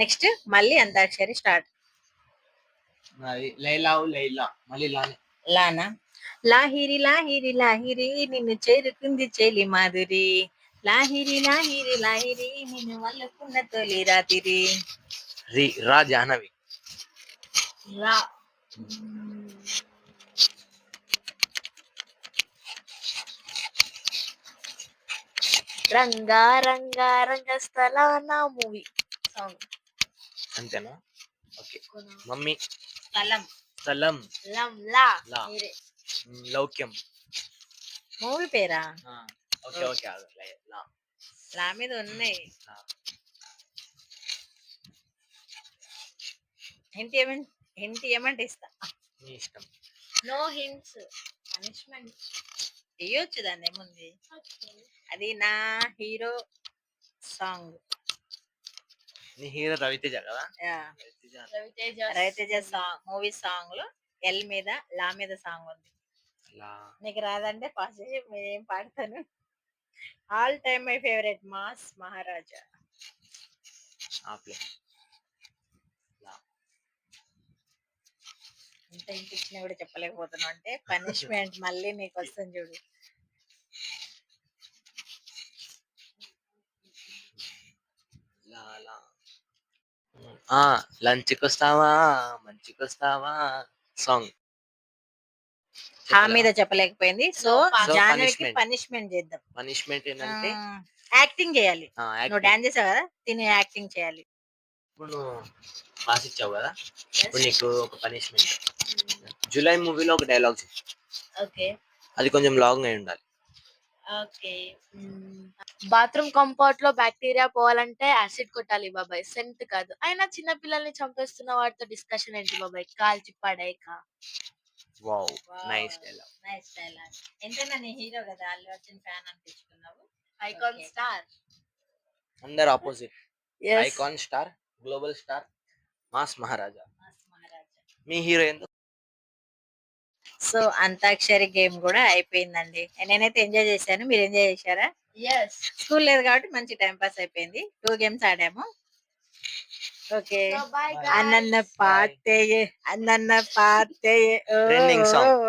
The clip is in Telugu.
నెక్స్ట్ మళ్ళీ అంతాక్షరి స్టార్ట్. లైలా లైలా మళ్ళీ లానా లాహిరి లాహిరి లాహిరి నిన్ను చేరుకుంది చెలి మాధురి, లాహిరి లాహిరి లాహిరి నిన్ను వల్లకున్న తొలి రాత్రి. రా జాహ్నవి. రా రంగా రంగా రంగస్థలాన మూవీ సాంగ్ అంతేనా? ఓకే. మమ్మీ స్థలం స్థలం లం లా లౌక్యం మూవీ పేరా? ఓకే ఓకే లా మీద ఉన్నాయి. హింట్ ఏమంటే ఇస్తా. నీ ఇష్టం. నో హింట్స్, పనిష్మెంట్ ఇయ్యొచ్చు, దాన్ని ఏముంది. అది నా హీరో సాంగ్. నీ హీరో రవితేజ కదా? రవితేజ సాంగ్, మూవీ సాంగ్ లో ఎల్ మీద లా మీద సాంగ్ ఉంది. నీకు రాదంటే ఫస్ట్ ఏం పాడతాను. All time my favourite mass Maharaja. ఇంత ఇంటి ఇచ్చినా కూడా చెప్పలేకపోతున్నావు అంటే పనిష్మెంట్ మళ్ళీ నీకు వస్తుంది చూడు. లంచ్కి వస్తావా మంచికి వస్తావా సాంగ్ ఆ మీద చెప్పలేకపోయింది. సో జానకి పనిష్మెంట్ చేద్దాం. పనిష్మెంట్ ఏంటంటే యాక్టింగ్ చేయాలి. నువ్వు డాన్స్ చేసావు కదా, తిని యాక్టింగ్ చేయాలి. ఇప్పుడు నువ్వు క్లాస్ ఇచ్చావు కదా, ఇప్పుడు నీకు ఒక పనిష్మెంట్. జూలై మూవీలో ఒక డైలాగ్, ఓకే, అది కొంచెం లాంగ్ అయి ఉండాలి. ఓకే. బాత్రూమ్ కంఫర్ట్ లో బ్యాక్టీరియా పోవాలంటే యాసిడ్ కొట్టాలి బాబాయ్, సెంట్ కాదు. అయినా చిన్న పిల్లల్ని చంపేస్తున్న వాటితో డిస్కషన్ ఏంటి బాబాయ్, కాల్చి పడేక. Wow, nice dialogue. Nice dialogue. ఎంతైనా నీ హీరో కదా, అల్లు అర్జున్ ఫ్యాన్ అనిపించుకున్నావు. ఐకాన్ స్టార్, అందరు opposite. Icon star, global star, mass Maharaja. మీ హీరో ఎందుకు? సో అంతాక్షరి గేమ్ కూడా అయిపోయిందండి. నేనైతే ఎంజాయ్ చేశాను. మీరు ఎంజాయ్ చేశారా? స్కూల్ లేదు కాబట్టి మంచి టైం పాస్ అయిపోయింది. 2 గేమ్స్ ఆడాము. ఓకే, అన్నన్న పాతే అన్నన్న పాతే ట్రెండింగ్ సాంగ్.